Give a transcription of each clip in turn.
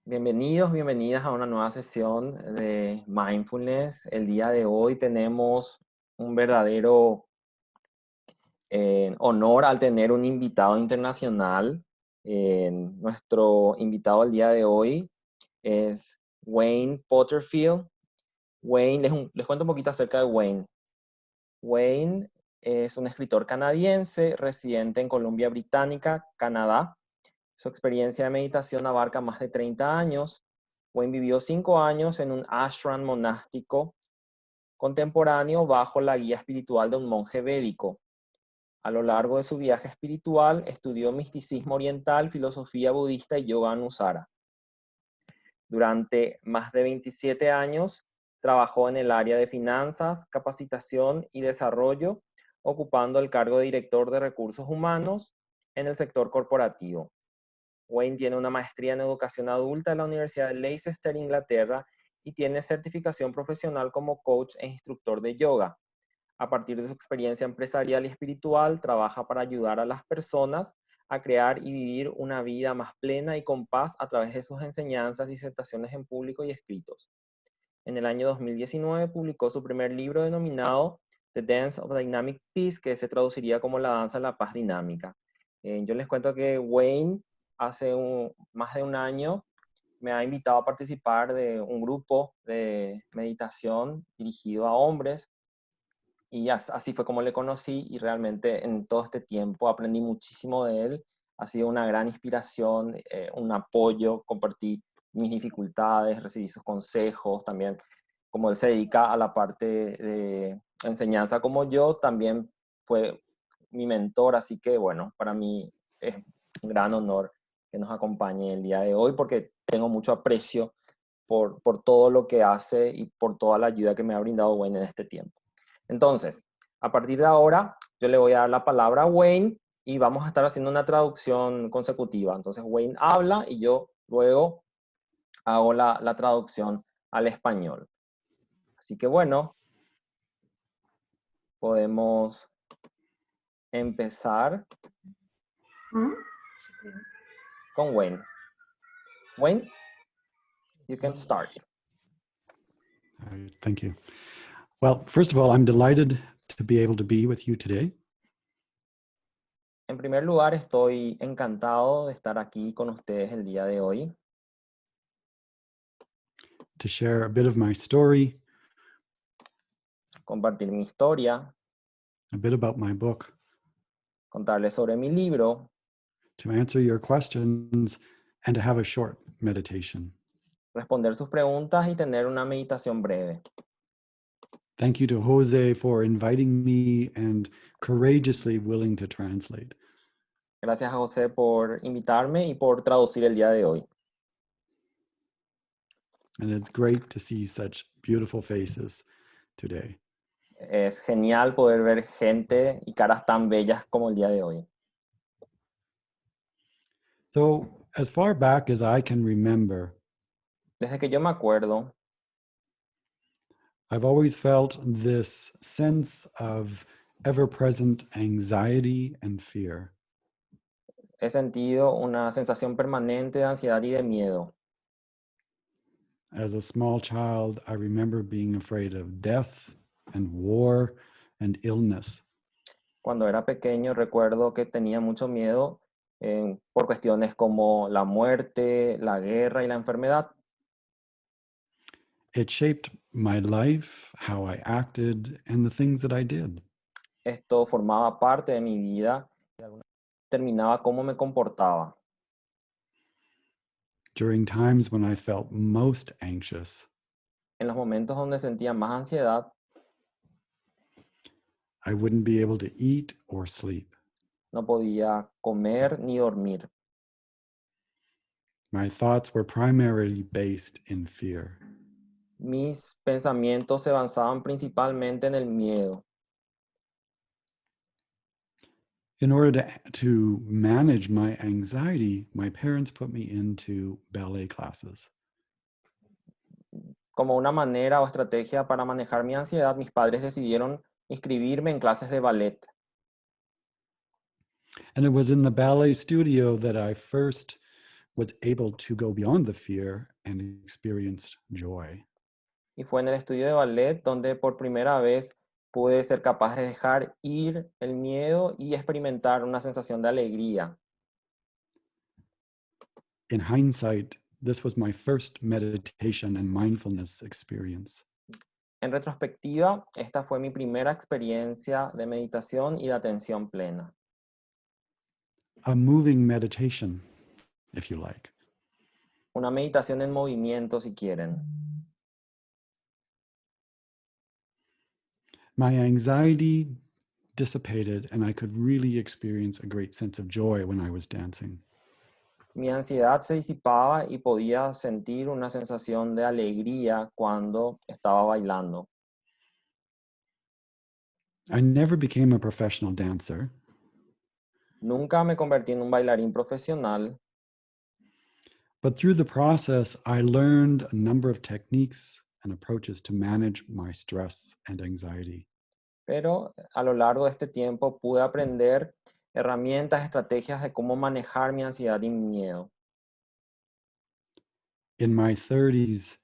Bienvenidos, bienvenidas a una nueva sesión de Mindfulness. El día de hoy tenemos un verdadero honor al tener un invitado internacional. Nuestro invitado el día de hoy es Wayne Porterfield. Wayne, les cuento un poquito acerca de Wayne. Wayne es un escritor canadiense residente en Columbia Británica, Canadá. Su experiencia de meditación abarca más de 30 años. Wayne vivió 5 años en un ashram monástico contemporáneo bajo la guía espiritual de un monje védico. A lo largo de su viaje espiritual, estudió misticismo oriental, filosofía budista y yoga anusara. Durante más de 27 años, trabajó en el área de finanzas, capacitación y desarrollo, ocupando el cargo de director de recursos humanos en el sector corporativo. Wayne tiene una maestría en educación adulta en la Universidad de Leicester, Inglaterra, y tiene certificación profesional como coach e instructor de yoga. A partir de su experiencia empresarial y espiritual, trabaja para ayudar a las personas a crear y vivir una vida más plena y con paz a través de sus enseñanzas, disertaciones en público y escritos. En el año 2019 publicó su primer libro denominado The Dance of Dynamic Peace, que se traduciría como La Danza de la Paz Dinámica. Yo les cuento que Wayne hace más de un año me ha invitado a participar de un grupo de meditación dirigido a hombres y así fue como le conocí y realmente en todo este tiempo aprendí muchísimo de él. Ha sido una gran inspiración, un apoyo, compartí mis dificultades, recibí sus consejos, también como él se dedica a la parte de enseñanza como yo, también fue mi mentor, así que bueno, para mí es un gran honor que nos acompañe el día de hoy porque tengo mucho aprecio por todo lo que hace y por toda la ayuda que me ha brindado Wayne en este tiempo. Entonces, a partir de ahora, yo le voy a dar la palabra a Wayne y vamos a estar haciendo una traducción consecutiva. Entonces, Wayne habla y yo luego hago la traducción al español. Así que bueno, podemos empezar con Wayne. Wayne, you can start. All right, thank you. Well, first of all, I'm delighted to be able to be with you today. En primer lugar, estoy encantado de estar aquí con ustedes el día de hoy. To share a bit of my story, Compartir mi historia, a bit about my book, contarles sobre mi libro, to answer your questions, and to have a short meditation. responder sus preguntas y tener una meditación breve. Thank you to Jose for inviting me and courageously willing to translate. Gracias a José por invitarme y por traducir el día de hoy. And it's great to see such beautiful faces today. Es genial poder ver gente y caras tan bellas como el día de hoy. So, as far back as I can remember, Desde que yo me acuerdo, I've always felt this sense of ever-present anxiety and fear. he sentido una sensación permanente de ansiedad y de miedo. As a small child, I remember being afraid of death and war and illness. Cuando era pequeño recuerdo que tenía mucho miedo por cuestiones como la muerte, la guerra y la enfermedad. It shaped my life, how I acted, and the things that I did. Esto formaba parte de mi vida y de alguna manera determinaba cómo me comportaba. During times when I felt most anxious, En los momentos donde sentía más ansiedad, I wouldn't be able to eat or sleep. no podía comer ni dormir. My thoughts were primarily based in fear. Mis pensamientos se basaban principalmente en el miedo. In order to manage my anxiety, my parents put me into ballet classes. Como una manera o estrategia para manejar mi ansiedad, mis padres decidieron inscribirme en clases de ballet. And it was in the ballet studio that I first was able to go beyond the fear and experience joy. Y fue en el estudio de ballet donde por primera vez pude ser capaz de dejar ir el miedo y experimentar una sensación de alegría. In hindsight, this was my first meditation and mindfulness experience. En retrospectiva, esta fue mi primera experiencia de meditación y de atención plena. A moving meditation, if you like. Una meditación en movimiento, si quieren. My anxiety dissipated and I could really experience a great sense of joy when I was dancing. Mi ansiedad se disipaba y podía sentir una sensación de alegría cuando estaba bailando. I never became a professional dancer, Nunca me convertí en un bailarín profesional, but through the process, I learned a number of techniques and approaches to manage my stress and anxiety. pero a lo largo de este tiempo pude aprender herramientas, estrategias de cómo manejar mi ansiedad y mi miedo. In my 30s,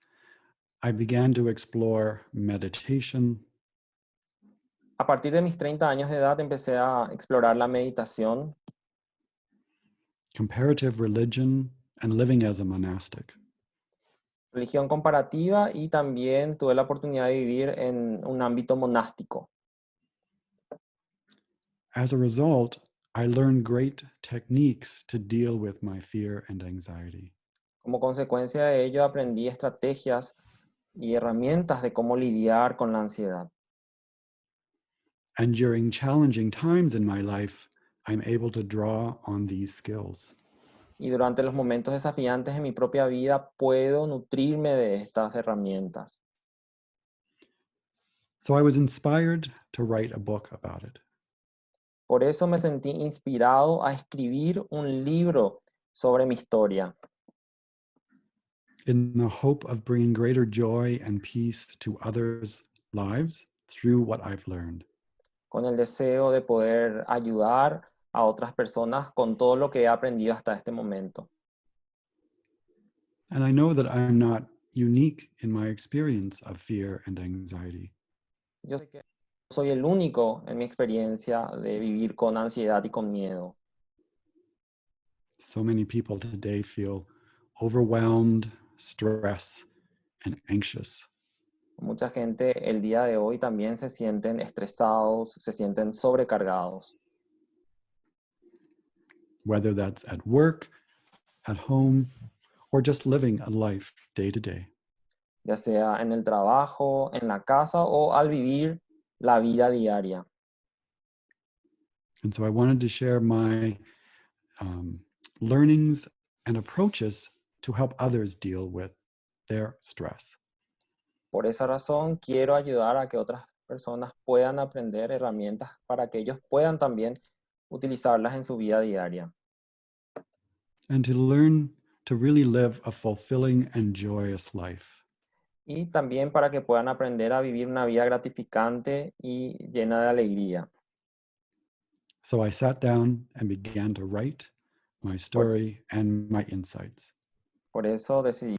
I began to explore meditation, A partir de mis 30 años de edad empecé a explorar la meditación, comparative religion, and living as a monastic. religión comparativa y también tuve la oportunidad de vivir en un ámbito monástico. As a result, I learned great techniques to deal with my fear and anxiety. Como consecuencia de ello aprendí estrategias y herramientas de cómo lidiar con la ansiedad. And during challenging times in my life, I'm able to draw on these skills. Y durante los momentos desafiantes de mi propia vida puedo nutrirme de estas herramientas. So I was inspired to write a book about it. Por eso me sentí inspirado a escribir un libro sobre mi historia, In the hope of bringing greater joy and peace to others' lives through what I've learned. con el deseo de poder ayudar a otras personas con todo lo que he aprendido hasta este momento. And I know that I'm not unique in my experience of fear and anxiety. Yo sé que no soy el único en mi experiencia de vivir con ansiedad y con miedo. So many people today feel overwhelmed, stressed, and anxious. Mucha gente el día de hoy también se sienten estresados, se sienten sobrecargados, Whether that's at work, at home, or just living a life day to day. ya sea en el trabajo, en la casa o al vivir la vida diaria. And so I wanted to share my learnings and approaches to help others deal with their stress. Por esa razón, quiero ayudar a que otras personas puedan aprender herramientas para que ellos puedan también utilizarlas en su vida diaria. And to learn to really live a fulfilling and joyous life. Y también para que puedan aprender a vivir una vida gratificante y llena de alegría. So I sat down and began to write my story and my insights. Por eso decidí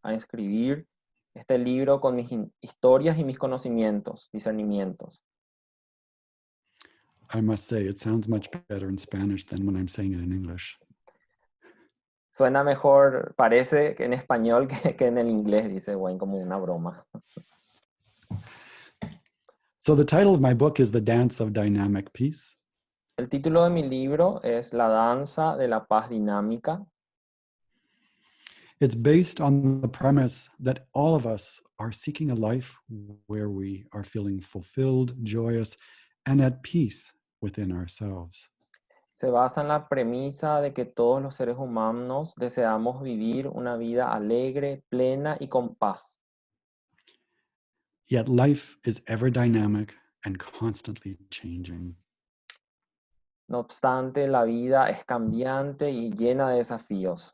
a escribir este libro con mis historias y mis conocimientos, discernimientos. I must say, it sounds much better in Spanish than when I'm saying it in English. Suena mejor, parece que en español que en el inglés, dice Wayne, como una broma. So the title of my book is The Dance of Dynamic Peace. El título de mi libro es La danza de la paz dinámica. It's based on the premise that all of us are seeking a life where we are feeling fulfilled, joyous, and at peace within ourselves. Se basa en la premisa de que todos los seres humanos deseamos vivir una vida alegre, plena y con paz. Yet life is ever dynamic and constantly changing. No obstante, la vida es cambiante y llena de desafíos.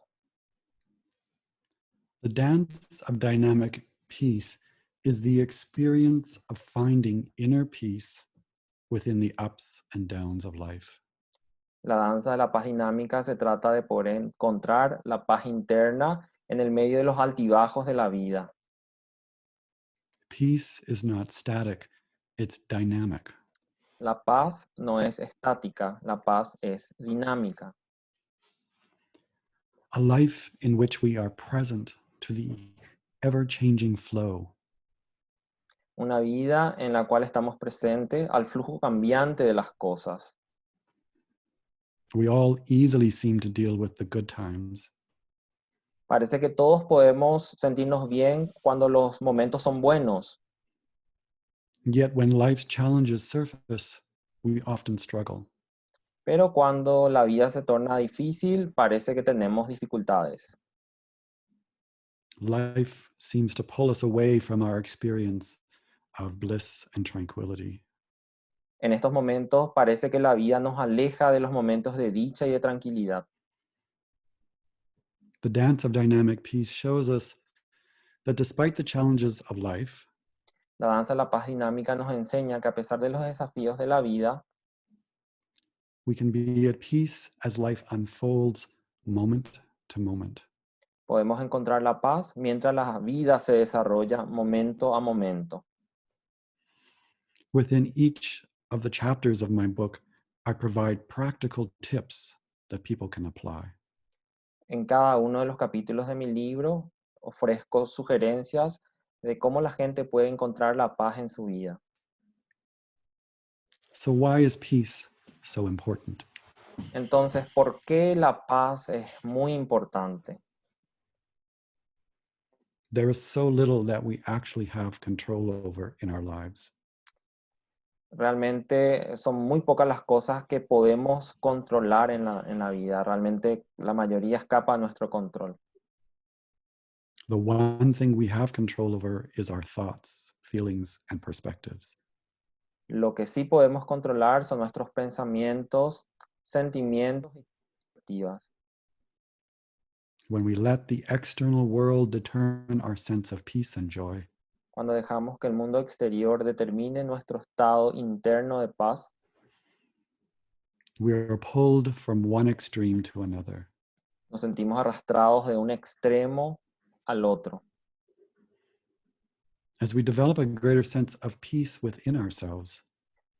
The dance of dynamic peace is the experience of finding inner peace within the ups and downs of life. La danza de la paz dinámica se trata de poder encontrar la paz interna en el medio de los altibajos de la vida. Peace is not static, it's dynamic. La paz no es estática, la paz es dinámica. A life in which we are present to the ever-changing flow. Una vida en la cual estamos presentes al flujo cambiante de las cosas. We all easily seem to deal with the good times. Parece que todos podemos sentirnos bien cuando los momentos son buenos, Yet when life's challenges surface, we often struggle. pero cuando la vida se torna difícil, parece que tenemos dificultades. Life seems to pull us away from our experience of bliss and tranquility. En estos momentos parece que la vida nos aleja de los momentos de dicha y de tranquilidad. The dance of dynamic peace shows us that despite the challenges of life, La danza de la paz dinámica nos enseña que a pesar de los desafíos de la vida, we can be at peace as life unfolds moment to moment. podemos encontrar la paz mientras la vida se desarrolla momento a momento. Within each of the chapters of my book, I provide practical tips that people can apply. En cada uno de los capítulos de mi libro ofrezco sugerencias de cómo la gente puede encontrar la paz en su vida. So, why is peace so important? Entonces, ¿por qué la paz es muy importante? There is so little that we actually have control over in our lives. Realmente son muy pocas las cosas que podemos controlar en la vida. Realmente la mayoría escapa a nuestro control. The one thing we have control over is our thoughts, feelings, and perspectives. Lo que sí podemos controlar son nuestros pensamientos, sentimientos y perspectivas. When we let the external world determine our sense of peace and joy, Cuando dejamos que el mundo exterior determine nuestro estado interno de paz, we are pulled from one extreme to another. nos sentimos arrastrados de un extremo al otro. As we develop a greater sense of peace within ourselves,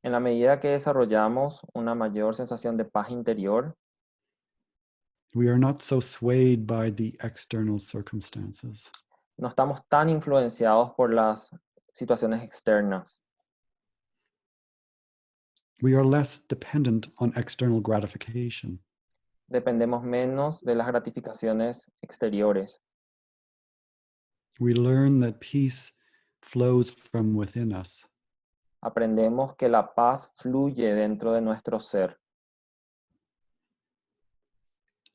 En la medida que desarrollamos una mayor sensación de paz interior, we are not so swayed by the external circumstances. no estamos tan influenciados por las situaciones externas. We are less dependent on external gratification. Dependemos menos de las gratificaciones exteriores. We learn that peace flows from within us. Aprendemos que la paz fluye dentro de nuestro ser.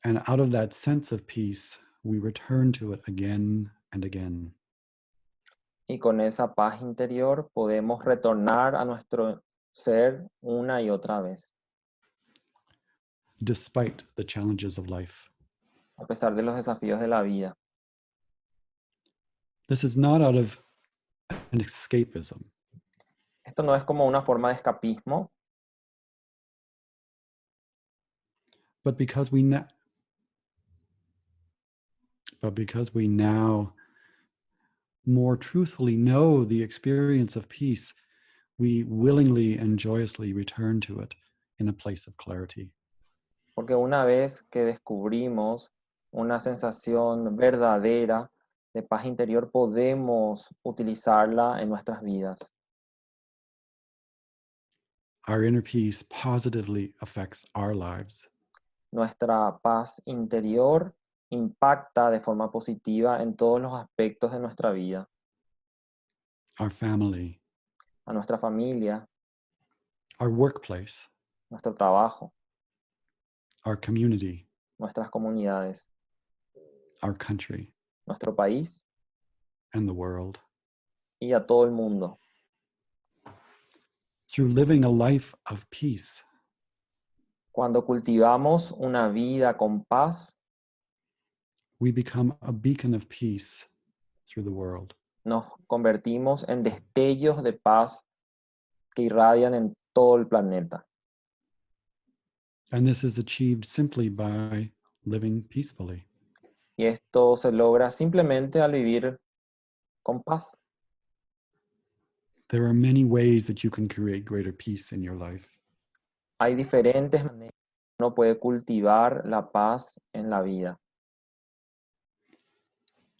And out of that sense of peace, we return to it again and again. Y con esa paz interior podemos retornar a nuestro ser una y otra vez, Despite the challenges of life. a pesar de los desafíos de la vida. This is not out of an escapism, Esto no es como una forma de escapismo, but because we now more truthfully know the experience of peace, we willingly and joyously return to it in a place of clarity. porque una vez que descubrimos una sensación verdadera de paz interior, podemos utilizarla en nuestras vidas. Our inner peace positively affects our lives. Nuestra paz interior impacta de forma positiva en todos los aspectos de nuestra vida, Our family, a nuestra familia, our workplace, nuestro trabajo, our community, nuestras comunidades, our country, nuestro país and the world. y a todo el mundo. Through living a life of peace, Cuando cultivamos una vida con paz, we become a beacon of peace through the world. nos convertimos en destellos de paz que irradian en todo el planeta. And this is achieved simply by living peacefully. Y esto se logra simplemente al vivir con paz. There are many ways that you can create greater peace in your life. Hay diferentes maneras que uno puede cultivar la paz en la vida.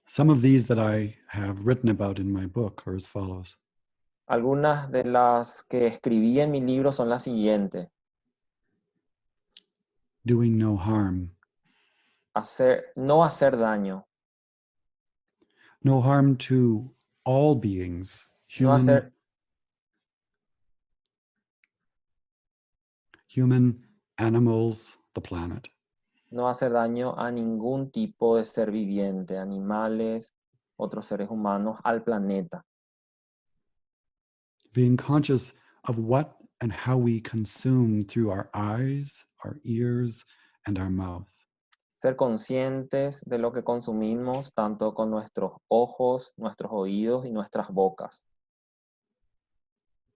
Some of these that I have written about in my book are as follows. Algunas de las que escribí en mi libro son las siguientes. Doing no harm. No hacer daño. No harm to all beings, No hacer, human, animals, the planet. no hacer daño a ningún tipo de ser viviente, animales, otros seres humanos, al planeta. Being conscious of what and how we consume through our eyes, our ears, and our mouth. Ser conscientes de lo que consumimos, tanto con nuestros ojos, nuestros oídos y nuestras bocas.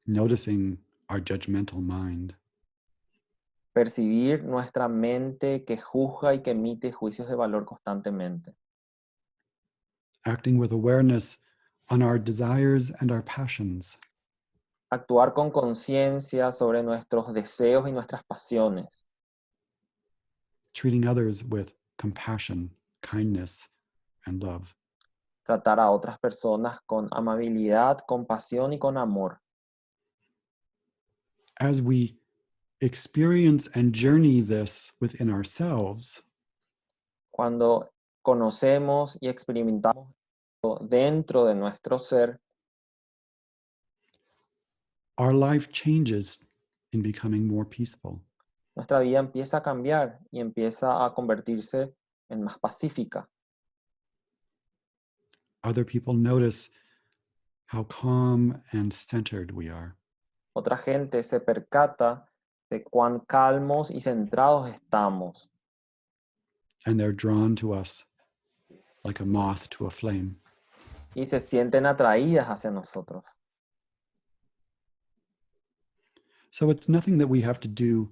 Noticing our judgmental mind. Percibir nuestra mente que juzga y que emite juicios de valor constantemente. Acting with awareness on our desires and our passions. Actuar con conciencia sobre nuestros deseos y nuestras pasiones. Treating others with compassion, kindness, and love. Tratar a otras personas con amabilidad, compasión y con amor. As we experience and journey this within ourselves, Cuando conocemos y experimentamos dentro de nuestro ser, our life changes in becoming more peaceful. nuestra vida empieza a cambiar y empieza a convertirse en más pacífica. Other people notice how calm and centered we are. Otra gente se percata de cuán calmos y centrados estamos. And they're drawn to us like a moth to a flame. Y se sienten atraídas hacia nosotros. So it's nothing that we have to do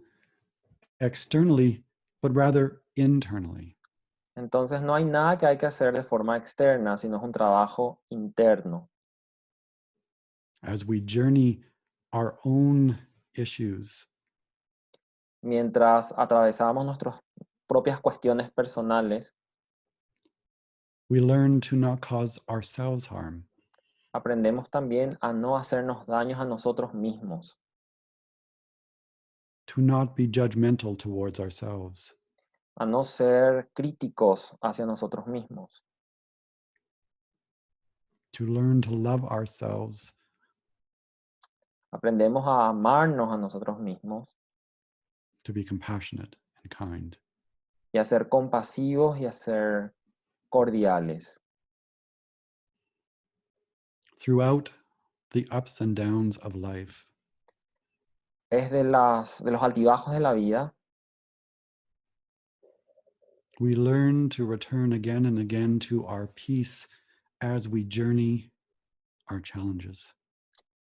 externally, but rather internally. Entonces no hay nada que hay que hacer de forma externa, sino es un trabajo interno. As we journey our own issues, Mientras atravesamos nuestras propias cuestiones personales, we learn to not cause ourselves harm. aprendemos también a no hacernos daños a nosotros mismos, To not be judgmental towards ourselves, a no ser críticos hacia nosotros mismos, to learn to love ourselves, aprendemos a amarnos a nosotros mismos to be compassionate and kind. y a ser compasivos y a ser cordiales. Throughout the ups and downs of life, Es de los altibajos de la vida, we learn to return again and again to our peace as we journey our challenges.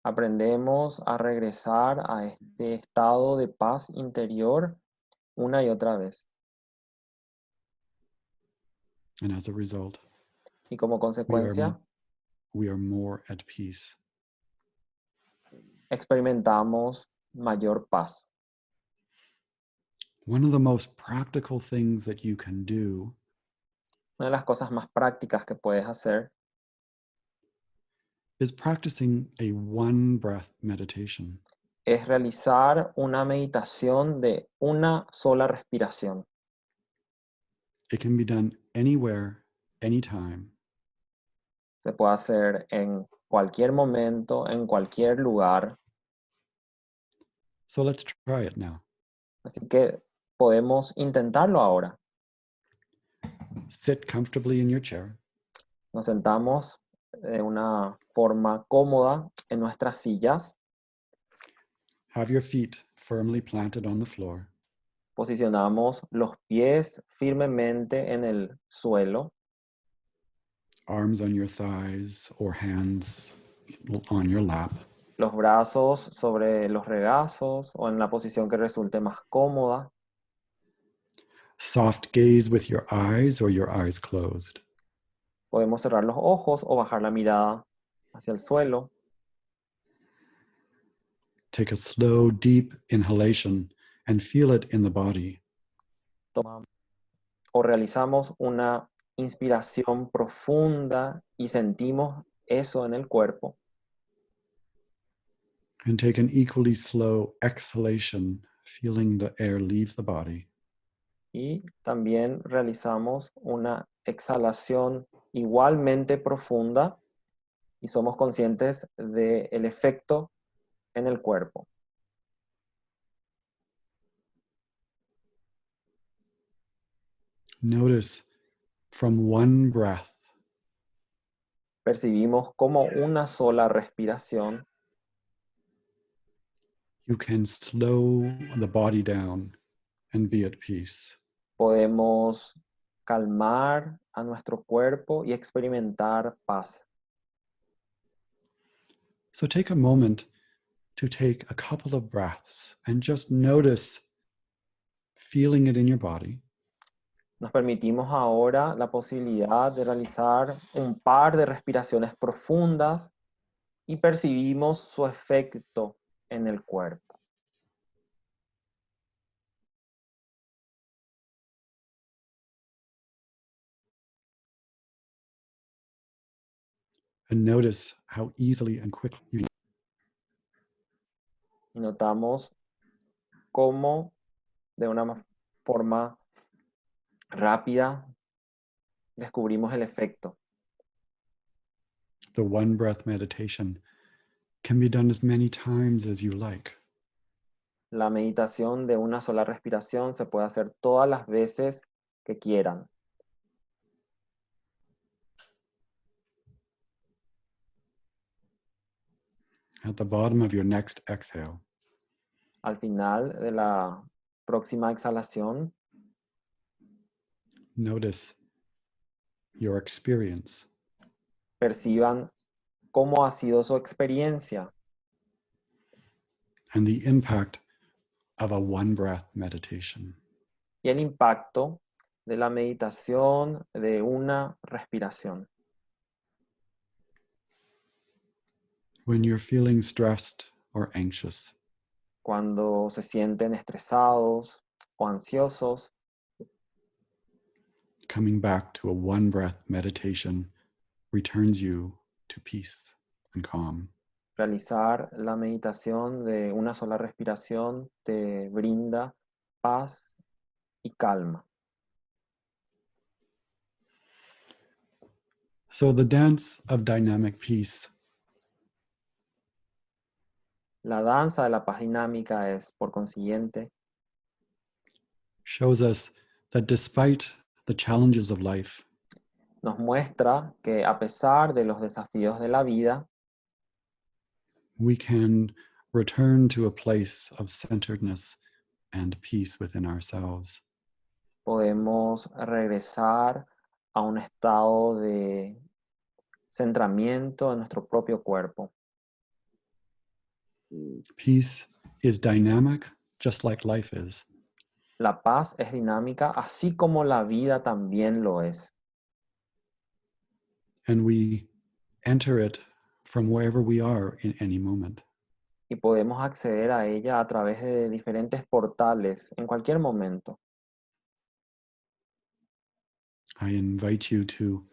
aprendemos a regresar a este estado de paz interior una y otra vez. And as a result, Y como consecuencia, we are more at peace. experimentamos mayor paz. One of the most practical things that you can do Una de las cosas más prácticas que puedes hacer is practicing a one breath meditation. es realizar una meditación de una sola respiración. It can be done anywhere, anytime. Se puede hacer en cualquier momento, en cualquier lugar. So let's try it now. Así que podemos intentarlo ahora. Sit comfortably in your chair. Nos sentamos de una forma cómoda en nuestras sillas. Have your feet firmly planted on the floor. Posicionamos los pies firmemente en el suelo. Arms on your thighs or hands on your lap. Los brazos sobre los regazos o en la posición que resulte más cómoda. soft gaze with your eyes or your eyes closed. Podemos cerrar los ojos o bajar la mirada hacia el suelo. Take a slow, deep inhalation and feel it in the body. Tomamos o realizamos una inspiración profunda y sentimos eso en el cuerpo. And take an equally slow exhalation, feeling the air leave the body. Y también realizamos una exhalación igualmente profunda y somos conscientes del efecto en el cuerpo. Notice from one breath, Percibimos como una sola respiración you can slow the body down and be at peace. podemos calmar a nuestro cuerpo y experimentar paz. So take a moment to take a couple of breaths and just notice feeling it in your body. Nos permitimos ahora la posibilidad de realizar un par de respiraciones profundas y percibimos su efecto en el cuerpo. And notice how easily and quickly you Y notamos cómo de una forma rápida descubrimos el efecto. the one breath meditation can be done as many times as you like. La meditación de una sola respiración se puede hacer todas las veces que quieran. At the bottom of your next exhale, Al final de la próxima exhalación, notice your experience. perciban cómo ha sido su experiencia And the impact of a one breath meditation. y el impacto de la meditación de una respiración. When you're feeling stressed or anxious, Cuando se sienten estresados o ansiosos, coming back to a one breath meditation returns you to peace and calm. realizar la meditación de una sola respiración te brinda paz y calma. So the dance of dynamic peace La danza de la paz dinámica es, por consiguiente, shows us that despite the challenges of life, nos muestra que a pesar de los desafíos de la vida, we can return to a place of centeredness and peace within ourselves. podemos regresar a un estado de centramiento en nuestro propio cuerpo. Peace is dynamic, just like life is. La paz es dinámica, así como la vida también lo es. And we enter it from wherever we are in any moment. Y podemos acceder a ella a través de diferentes portales en cualquier momento. I invite you to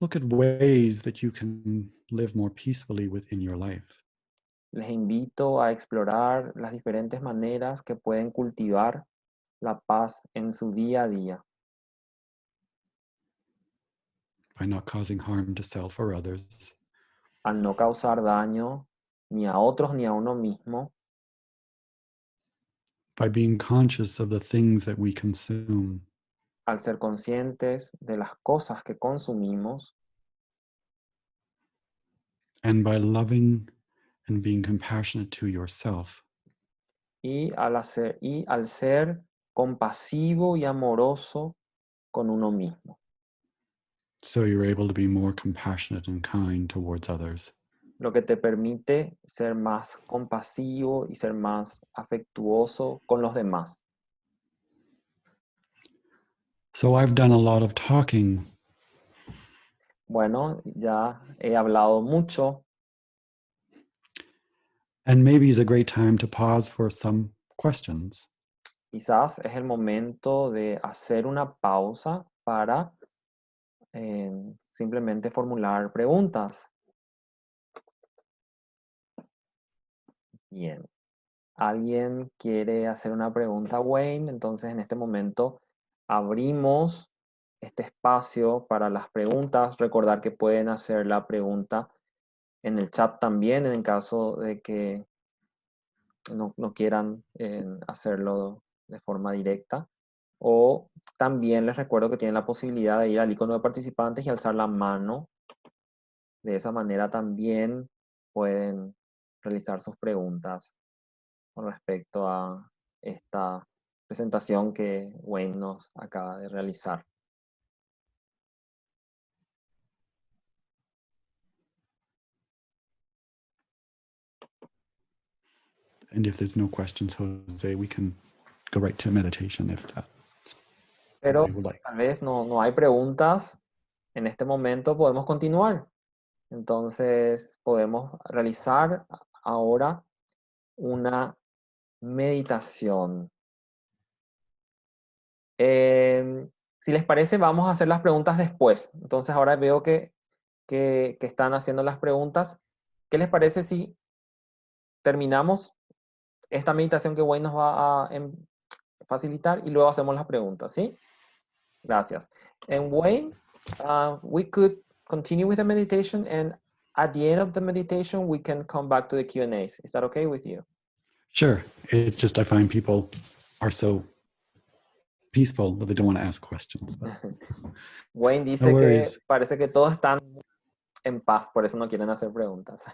look at ways that you can live more peacefully within your life. Les invito a explorar las diferentes maneras que pueden cultivar la paz en su día a día, By not causing harm to self or others, al no causar daño ni a otros ni a uno mismo, by being conscious of the things that we consume, al ser conscientes de las cosas que consumimos and by loving and being compassionate to yourself. y al ser compasivo y amoroso con uno mismo, So you're able to be more compassionate and kind towards others. lo que te permite ser más compasivo y ser más afectuoso con los demás. So I've done a lot of talking. Bueno, ya he hablado mucho. And maybe it's a great time to pause for some questions. Quizás es el momento de hacer una pausa para simplemente formular preguntas. Bien. ¿Alguien quiere hacer una pregunta a Wayne? Entonces, en este momento abrimos este espacio para las preguntas. Recordar que pueden hacer la pregunta en el chat también, en caso de que no quieran hacerlo de forma directa. O también les recuerdo que tienen la posibilidad de ir al icono de participantes y alzar la mano. De esa manera también pueden realizar sus preguntas con respecto a esta presentación que Wayne nos acaba de realizar. And if there's no questions, Jose, we can go right to meditation if that's what Pero they would like. tal vez no hay preguntas en este momento, podemos continuar. Entonces podemos realizar ahora una meditación. Si les parece, vamos a hacer las preguntas después. Entonces ahora veo que están haciendo las preguntas. ¿Qué les parece si terminamos esta meditación que Wayne nos va a facilitar y luego hacemos las preguntas? ¿Sí? Gracias. And Wayne, we could continue with the meditation, and at the end of the meditation, we can come back to the Q&As. Is that okay with you? Sure. It's just I find people are so peaceful that they don't want to ask questions. But Wayne no dice que worries. parece que todos están en paz, por eso no quieren hacer preguntas.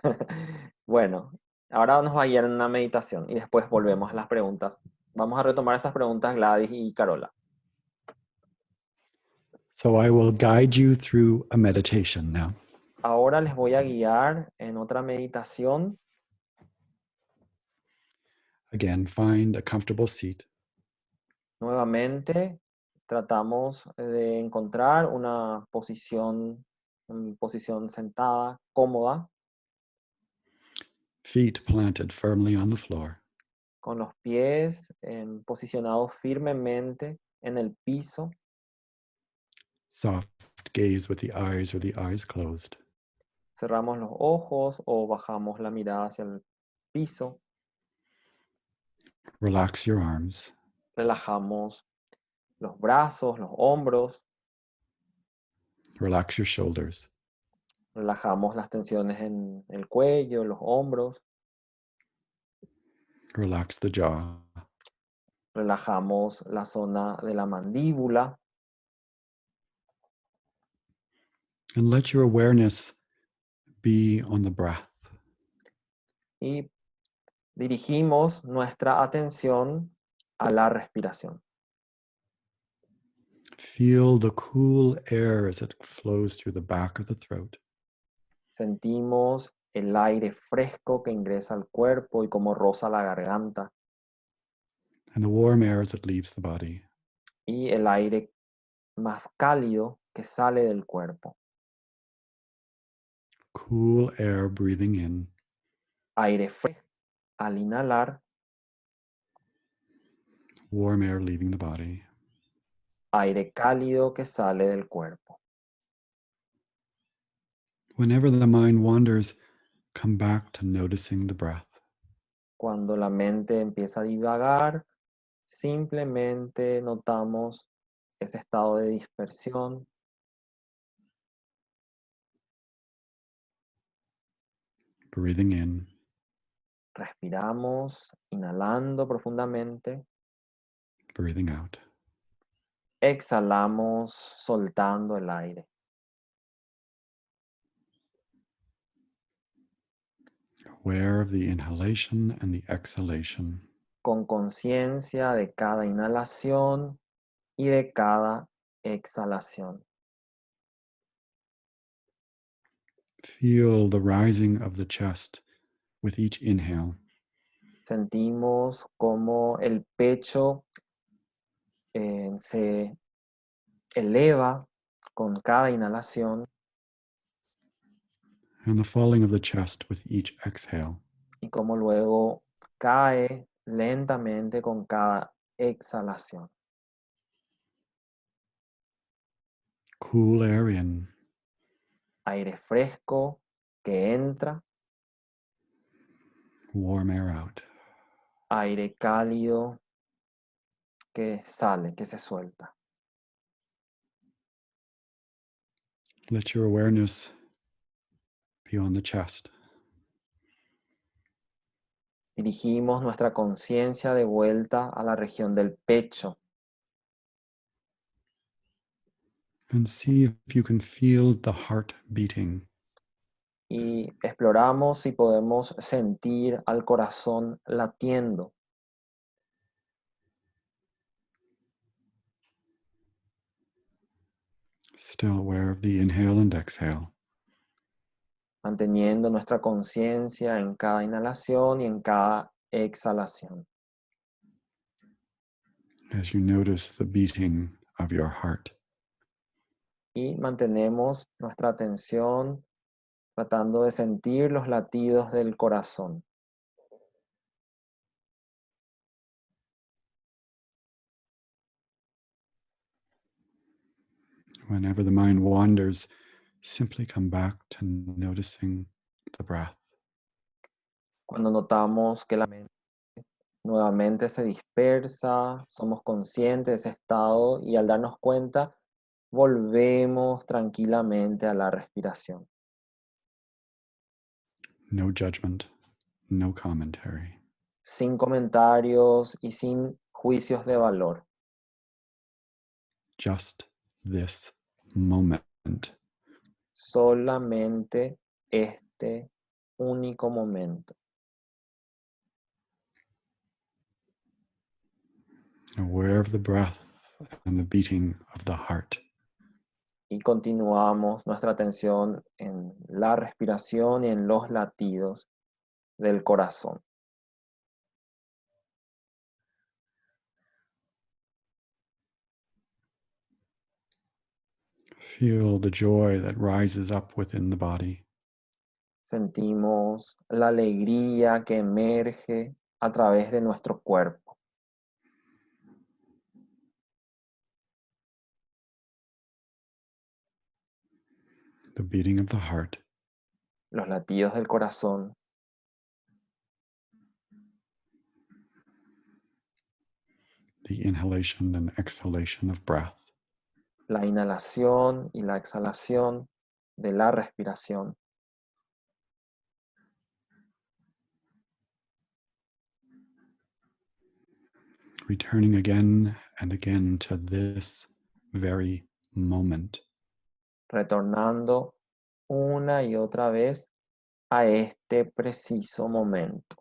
Bueno, ahora nos va a guiar en una meditación y después volvemos a las preguntas. Vamos a retomar esas preguntas, Gladys y Carola. So I will guide you through a meditation now. Ahora les voy a guiar en otra meditación. Again, find a comfortable seat. Nuevamente, tratamos de encontrar una posición sentada, cómoda, Feet planted firmly on the floor. con los pies posicionados firmemente en el piso. Soft gaze with the eyes or the eyes closed. Cerramos los ojos o bajamos la mirada hacia el piso. Relax your arms. Relajamos los brazos, los hombros. Relax your shoulders. Relajamos las tensiones en el cuello, los hombros. Relax the jaw. Relajamos la zona de la mandíbula. And let your awareness be on the breath. Y dirigimos nuestra atención a la respiración. Feel the cool air as it flows through the back of the throat. Sentimos el aire fresco que ingresa al cuerpo y como roza la garganta. And the warm air as it leaves the body. Y el aire más cálido que sale del cuerpo. Cool air breathing in. Aire fresco al inhalar. Warm air leaving the body. Aire cálido que sale del cuerpo. Whenever the mind wanders, come back to noticing the breath. Cuando la mente empieza a divagar, simplemente notamos ese estado de dispersión. Breathing in. Respiramos, inhalando profundamente. Breathing out. Exhalamos, soltando el aire. Aware of the inhalation and the exhalation. Con conciencia de cada inhalación y de cada exhalación. Feel the rising of the chest with each inhale. Sentimos como el pecho se eleva con cada inhalación and the falling of the chest with each exhale. y cómo luego cae lentamente con cada exhalación. Cool air in, Aire fresco que entra, warm air out. aire cálido que sale, que se suelta. Let your awareness be on the chest. Dirigimos nuestra conciencia de vuelta a la región del pecho And see if you can feel the heart beating. y exploramos si podemos sentir al corazón latiendo. Still aware of the inhale and exhale. Manteniendo nuestra conciencia en cada inhalación y en cada exhalación. As you notice the beating of your heart. Y mantenemos nuestra atención tratando de sentir los latidos del corazón. Whenever the mind wanders, simply come back to noticing the breath. Cuando notamos que la mente nuevamente se dispersa, somos conscientes de ese estado y al darnos cuenta, volvemos tranquilamente a la respiración. No judgment, no commentary. Sin comentarios y sin juicios de valor. Just this moment. Solamente este único momento. Aware of the breath and the beating of the heart. Y continuamos nuestra atención en la respiración y en los latidos del corazón. Feel the joy that rises up within the body. Sentimos la alegría que emerge a través de nuestro cuerpo. The beating of the heart. Los latidos del corazón. The inhalation and exhalation of breath. La inhalación y la exhalación de la respiración. Returning again and again to this very moment. Retornando una y otra vez a este preciso momento.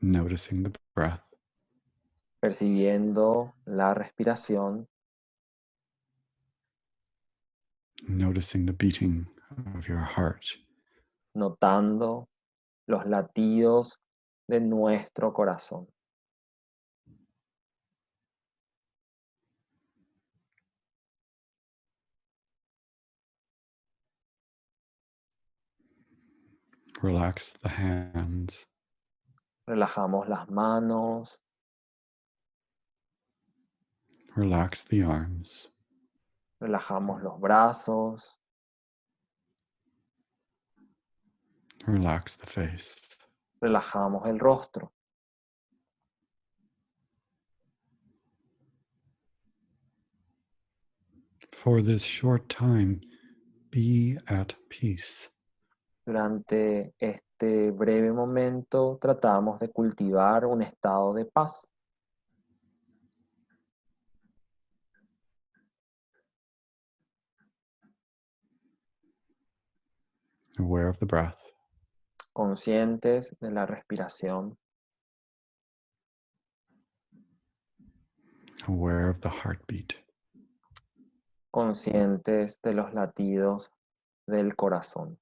Noticing the breath. Percibiendo la respiración. Noticing the beating of your heart. Notando los latidos de nuestro corazón. Relax the hands. Relajamos las manos, Relax the arms. relajamos los brazos, Relax the face. relajamos el rostro. For this short time, be at peace. Durante este breve momento tratamos de cultivar un estado de paz. Aware of the breath. Conscientes de la respiración. aware of the heartbeat. Conscientes de los latidos del corazón.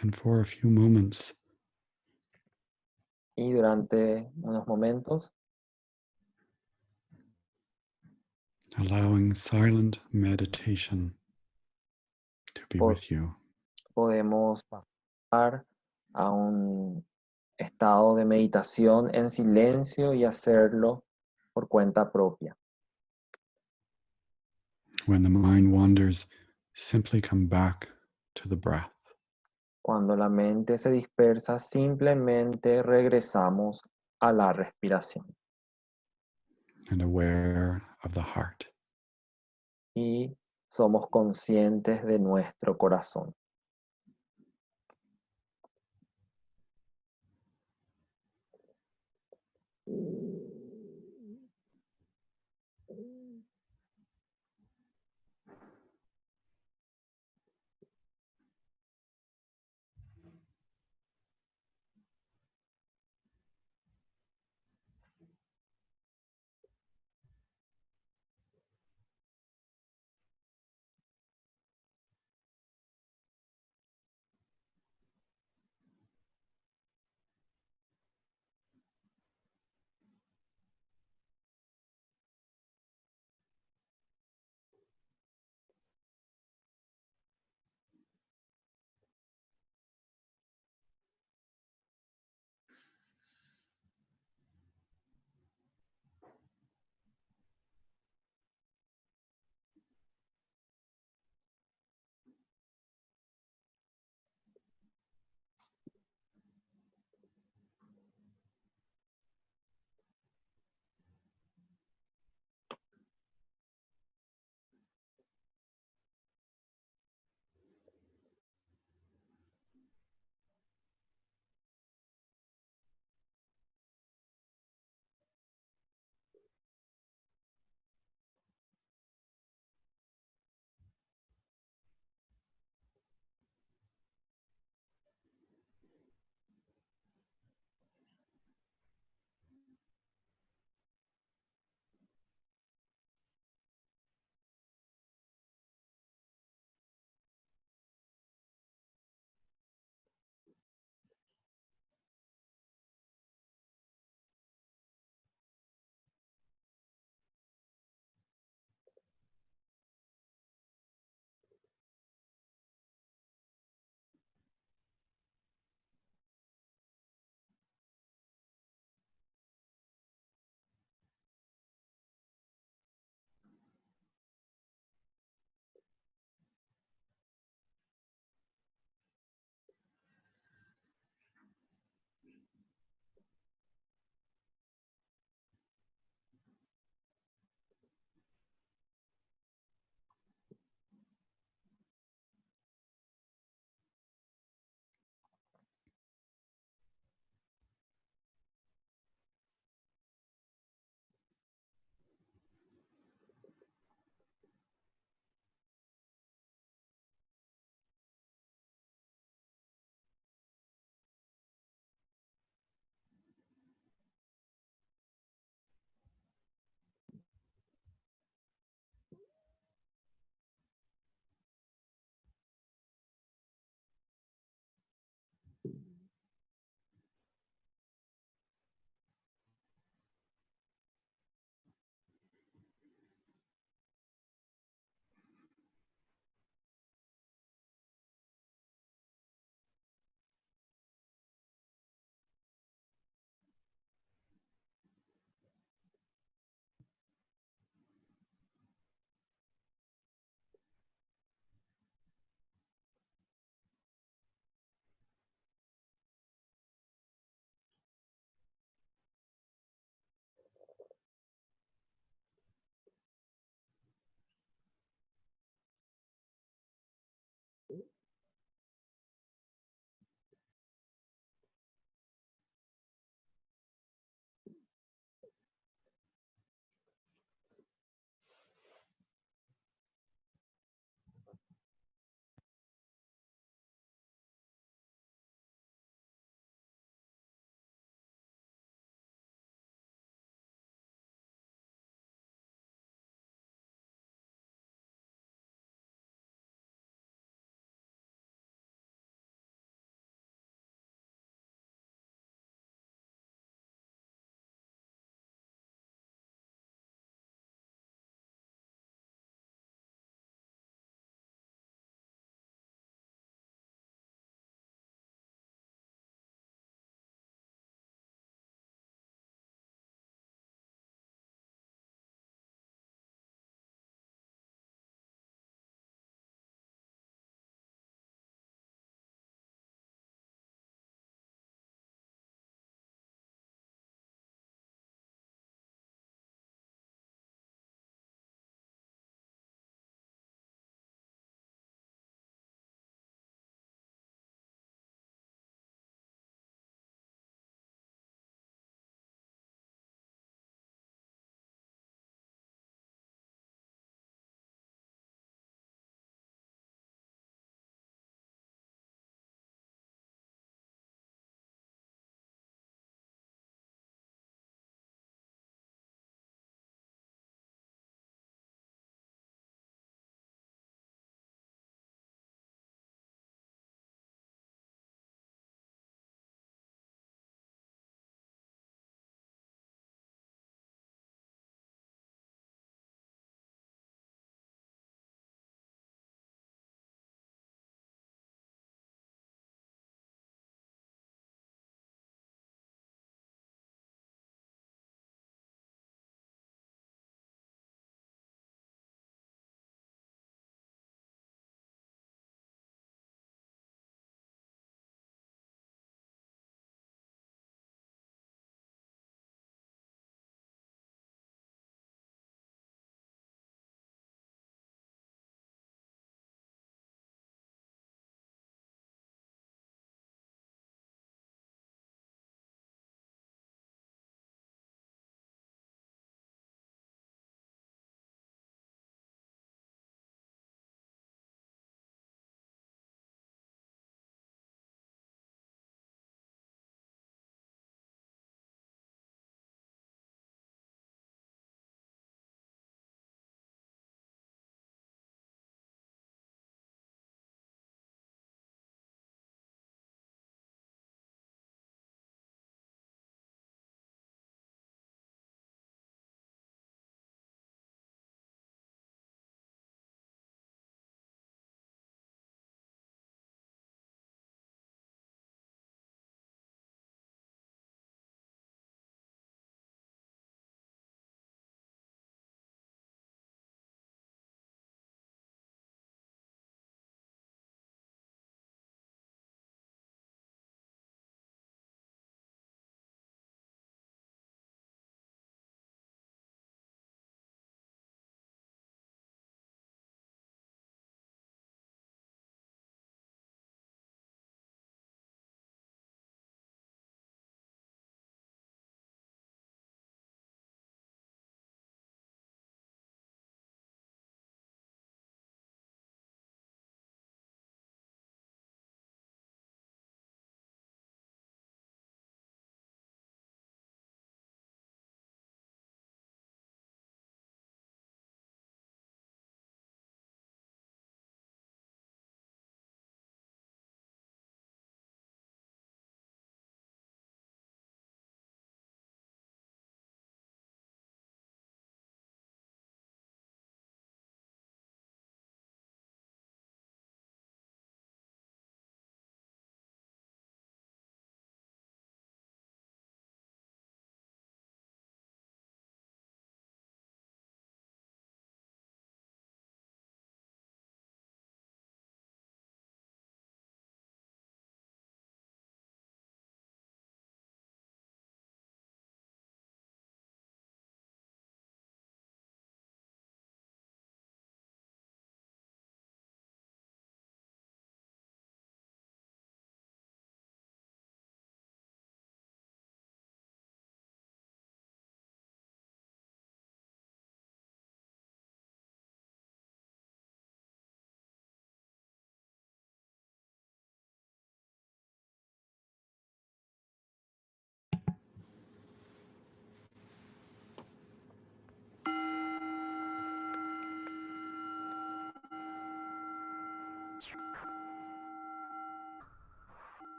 And for a few moments, Y durante unos momentos, allowing silent meditation to be po- with you. podemos pasar a un estado de meditación en silencio y hacerlo por cuenta propia. When the mind wanders, simply come back to the breath. Cuando la mente se dispersa, simplemente regresamos a la respiración And aware of the heart. y somos conscientes de nuestro corazón.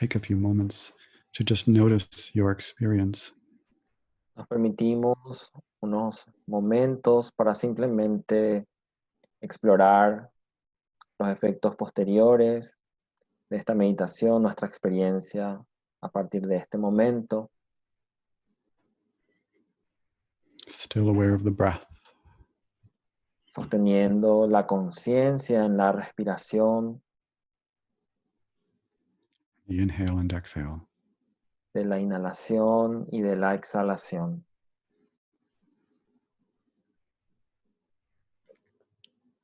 take a few moments to just notice your experience. Nos permitimos unos momentos para simplemente explorar los efectos posteriores de esta meditación, nuestra experiencia a partir de este momento, Still aware of the breath, sosteniendo la conciencia en la respiración, the inhale and exhale. de la inhalación y de la exhalación.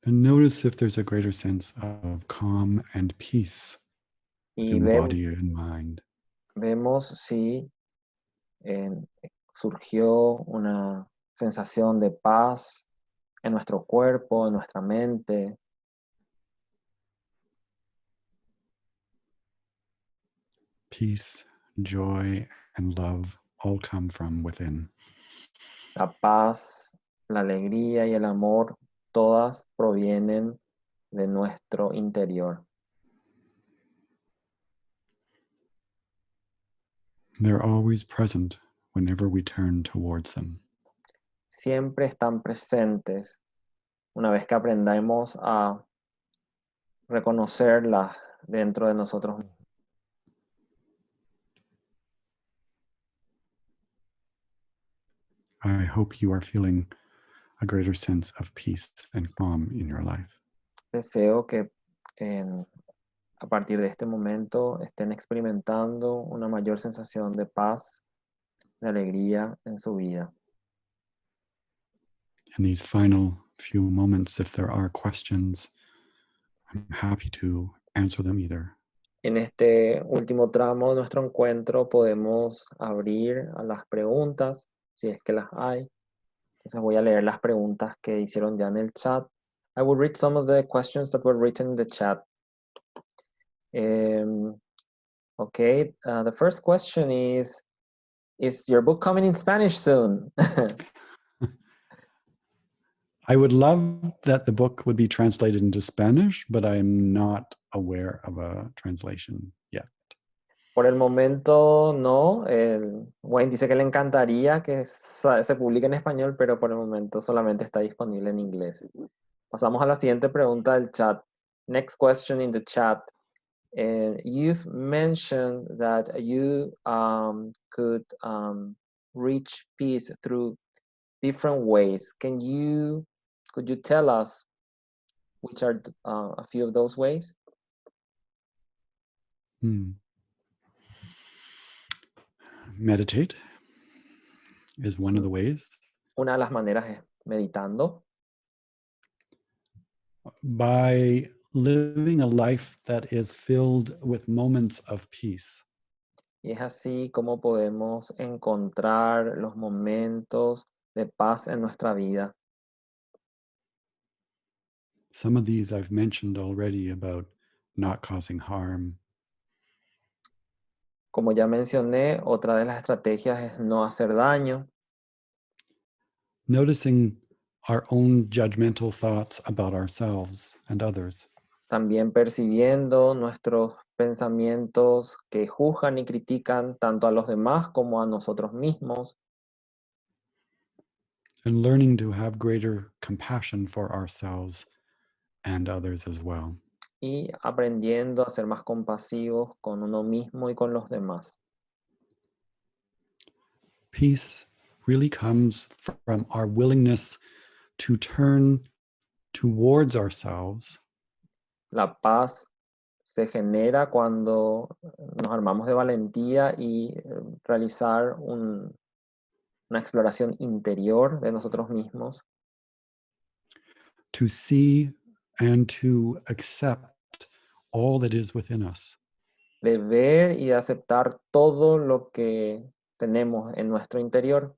And notice if there's a greater sense of calm and peace Y within the body and mind. vemos si surgió una sensación de paz en nuestro cuerpo, en nuestra mente. Peace, joy, and love all come from within. La paz, la alegría y el amor, todas provienen de nuestro interior. They're always present whenever we turn towards them. Siempre están presentes una vez que aprendamos a reconocerlas dentro de nosotros mismos. I hope you are feeling a greater sense of peace and calm in your life. Deseo que a partir de este momento estén experimentando una mayor sensación de paz, de alegría en su vida. In these final few moments, if there are questions, I'm happy to answer them either. En este último tramo de nuestro encuentro podemos abrir a las preguntas, si es que las hay. Entonces voy a leer las preguntas que hicieron ya en el chat. I will read some of the questions that were written in the chat. Okay, the first question is your book coming in Spanish soon? I would love that the book would be translated into Spanish, but I'm not aware of a translation yet. Por el momento no. Wayne dice que le encantaría que se publique en español, pero por el momento solamente está disponible en inglés. Pasamos a la siguiente pregunta del chat. Next question in the chat. You've mentioned that you could reach peace through different ways. Could you tell us which are a few of those ways? Meditate is one of the ways. Una de las maneras es meditando. By living a life that is filled with moments of peace. Y es así como podemos encontrar los momentos de paz en nuestra vida. Some of these I've mentioned already about not causing harm. Como ya mencioné, otra de las estrategias es no hacer daño. Noticing our own judgmental thoughts about ourselves and others. También percibiendo nuestros pensamientos que juzgan y critican tanto a los demás como a nosotros mismos. And learning to have greater compassion for ourselves and others as well. Y aprendiendo a ser más compasivos con uno mismo y con los demás. Peace really comes from our willingness to turn towards ourselves. La paz se genera cuando nos armamos de valentía y realizar una exploración interior de nosotros mismos. To see and to accept all that is within us. De ver y de aceptar todo lo que tenemos en nuestro interior.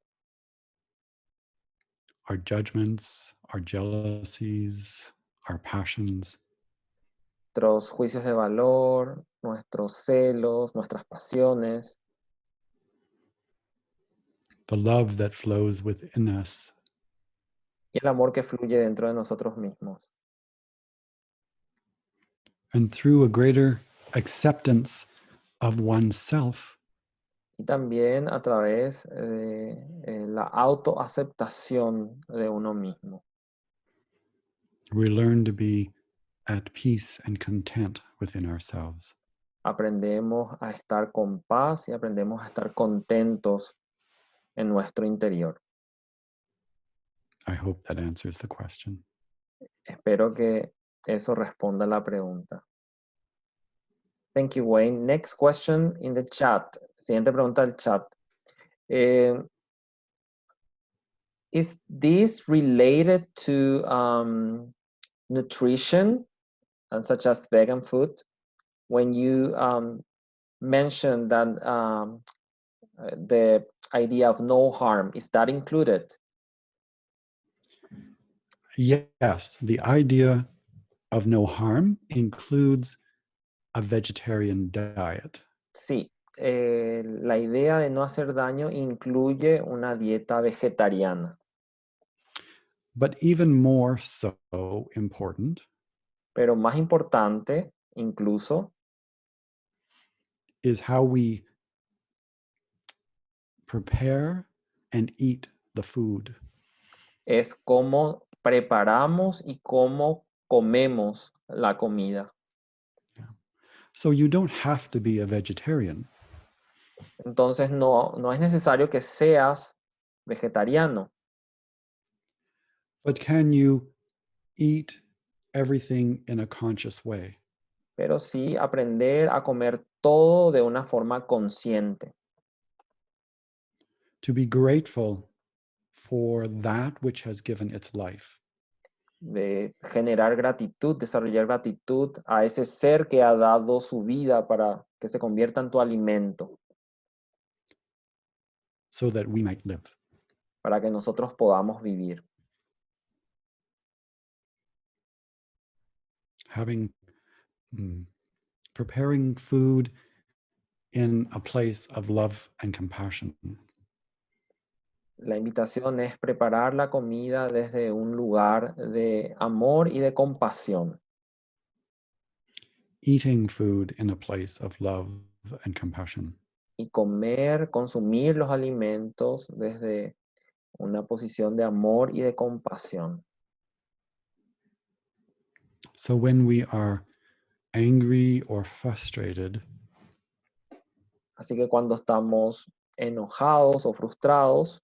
Our judgments, our jealousies, our passions. Nuestros juicios de valor, nuestros celos, nuestras pasiones. The love that flows within us. Y el amor que fluye dentro de nosotros mismos. And through a greater acceptance of oneself, y también a través de la autoaceptación de uno mismo. we learn to be at peace and content within ourselves. Aprendemos a estar con paz y aprendemos a estar contentos en nuestro interior. I hope that answers the question. Espero que eso responda a la pregunta. Thank you, Wayne. Next question in the chat. Siguiente pregunta del chat. Is this related to nutrition, such as vegan food? When you mentioned that the idea of no harm, is that included? Yes, the idea of no harm includes a vegetarian diet. Sí, la idea de no hacer daño incluye una dieta vegetariana. But even more so important Pero más importante, incluso, is how we prepare and eat the food. es cómo preparamos y cómo comemos la comida. So you don't have to be a vegetarian, Entonces no es necesario que seas vegetariano, but can you eat everything in a conscious way? pero sí aprender a comer todo de una forma consciente, To be grateful for that which has given its life. de generar gratitud, desarrollar gratitud a ese ser que ha dado su vida para que se convierta en tu alimento, So that we might live. para que nosotros podamos vivir. Preparing food in a place of love and compassion. La invitación es preparar la comida desde un lugar de amor y de compasión. Eating food in a place of love and compassion. Y comer, consumir los alimentos desde una posición de amor y de compasión. So when we are angry or frustrated, Así que cuando estamos enojados o frustrados,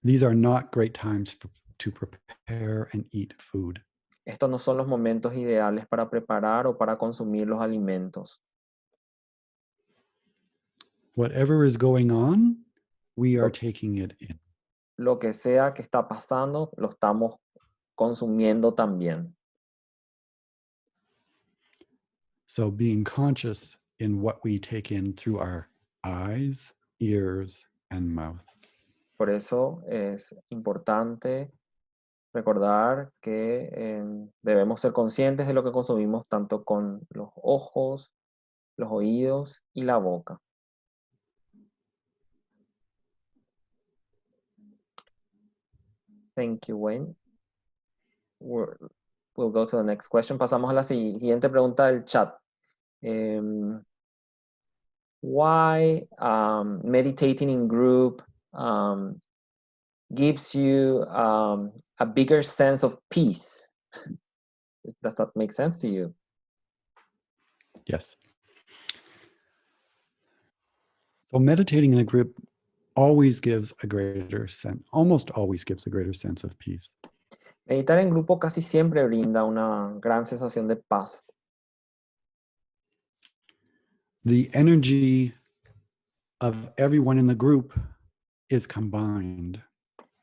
these are not great times to prepare and eat food. estos no son los momentos ideales para preparar o para consumir los alimentos. Whatever is going on, we are taking it in. Lo que sea que está pasando, lo estamos consumiendo también. So being conscious in what we take in through our eyes, ears, and mouth. Por eso es importante recordar que debemos ser conscientes de lo que consumimos tanto con los ojos, los oídos y la boca. Thank you, Wayne. We'll go to the next question. Pasamos a la siguiente pregunta del chat. Why meditating in group gives you a bigger sense of peace? Does that make sense to you? Yes. So meditating in a group almost always gives a greater sense of peace. Meditar en grupo casi siempre brinda una gran sensación de paz. The energy of everyone in the group is combined.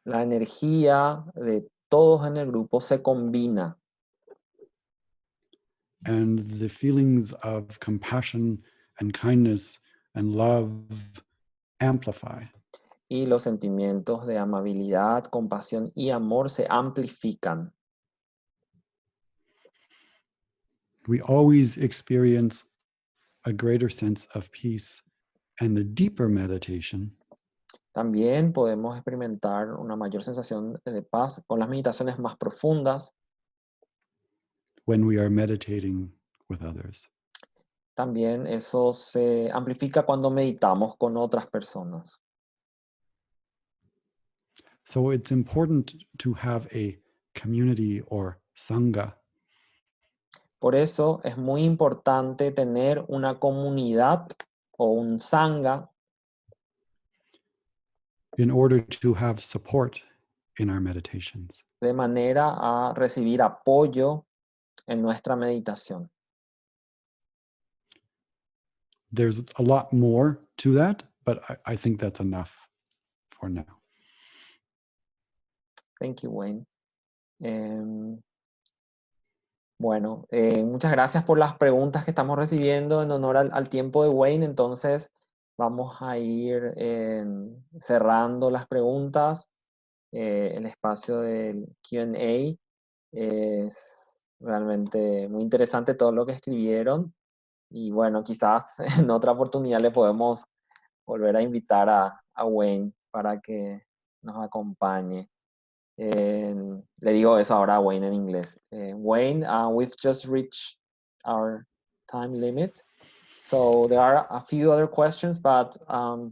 La energía de todos en el grupo se combina. And the feelings of compassion and kindness and love amplify. Y los sentimientos de amabilidad, compasión y amor se amplifican. We always experience a greater sense of peace and a deeper meditation También podemos experimentar una mayor sensación de paz con las meditaciones más profundas when we are meditating with others. También eso se amplifica cuando meditamos con otras personas. So it's important to have a community or sangha Por eso es muy importante tener una comunidad o un sangha in order to have support in our meditations. de manera a recibir apoyo en nuestra meditación. There's a lot more to that, but I think that's enough for now. Thank you, Wayne. Em, Bueno, muchas gracias por las preguntas que estamos recibiendo en honor al tiempo de Wayne. Entonces, vamos a ir cerrando las preguntas. El espacio del Q&A es realmente muy interesante todo lo que escribieron. Y bueno, quizás en otra oportunidad le podemos volver a invitar a Wayne para que nos acompañe. Le digo eso ahora a Wayne en inglés. Wayne, we've just reached our time limit. So there are a few other questions, but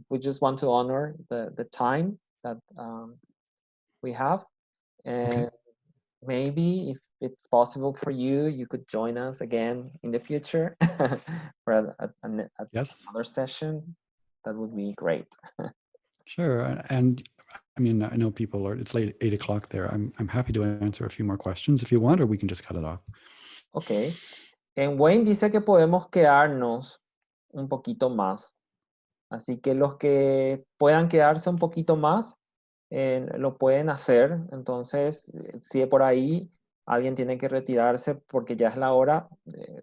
we just want to honor the time that we have. And Okay. maybe if it's possible for you, you could join us again in the future for Yes. another session. That would be great. Sure. And I mean, I know people are, it's late, 8 o'clock there. I'm happy to answer a few more questions if you want, or we can just cut it off. Ok. Wayne dice que podemos quedarnos un poquito más. Así que los que puedan quedarse un poquito más, lo pueden hacer. Entonces, si de por ahí alguien tiene que retirarse porque ya es la hora,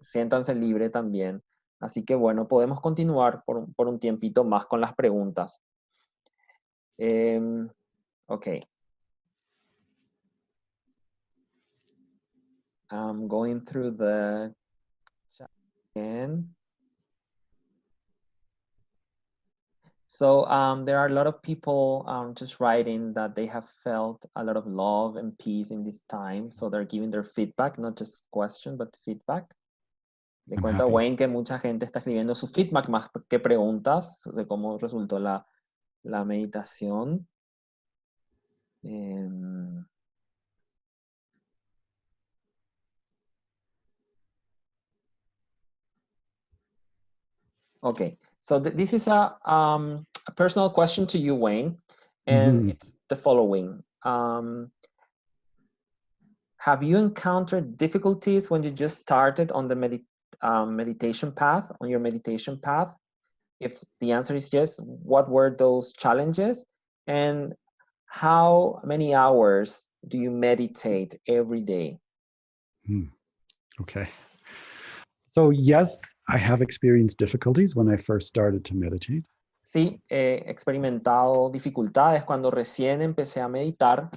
siéntanse libre también. Así que bueno, podemos continuar por un tiempito más con las preguntas. Ok. I'm going through the chat again. So there are a lot of people just writing that they have felt a lot of love and peace in this time. So they're giving their feedback, not just question, but feedback. Le I'm cuento a happy. Wayne que mucha gente está escribiendo su feedback más que preguntas de cómo resultó la meditación. Okay, so this is a personal question to you, Wayne, and it's the following. Have you encountered difficulties when you just started on the meditation path, on your meditation path? If the answer is yes, what were those challenges? And how many hours do you meditate every day? Okay. So yes, I have experienced difficulties when I first started to meditate. Sí, he experimentado dificultades cuando recién empecé a meditar.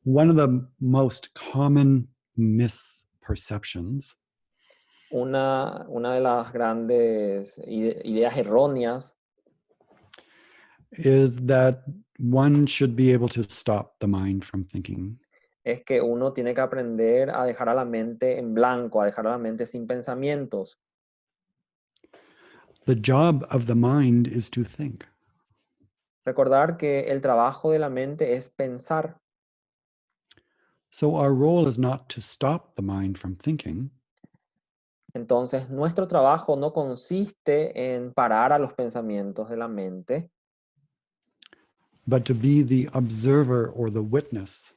One of the most common misperceptions Una de las grandes ideas erróneas is that one should be able to stop the mind from thinking. es que uno tiene que aprender a dejar a la mente en blanco, a dejar a la mente sin pensamientos. The job of the mind is to think. Recordar que el trabajo de la mente es pensar. So our role is not to stop the mind from thinking, Entonces, nuestro trabajo no consiste en parar a los pensamientos de la mente, but to be the observer or the witness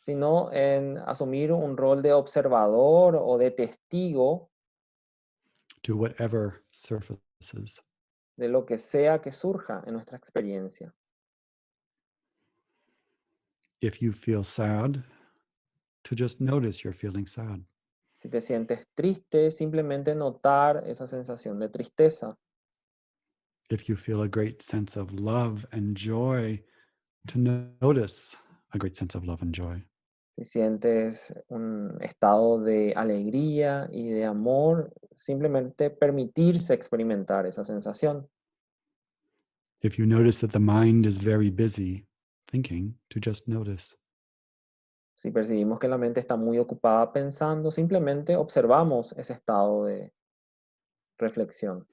sino en asumir un rol de observador o de testigo to whatever surfaces. de lo que sea que surja en nuestra experiencia. If you feel sad, to just notice you're feeling sad. Si te sientes triste, simplemente notar esa sensación de tristeza. If you feel a great sense of love and joy, to notice a great sense of love and joy. Si sientes un estado de alegría y de amor, simplemente permitirse experimentar esa sensación. If you notice that the mind is very busy thinking, to just notice. Si percibimos que la mente está muy ocupada pensando, simplemente observamos ese estado de reflexión.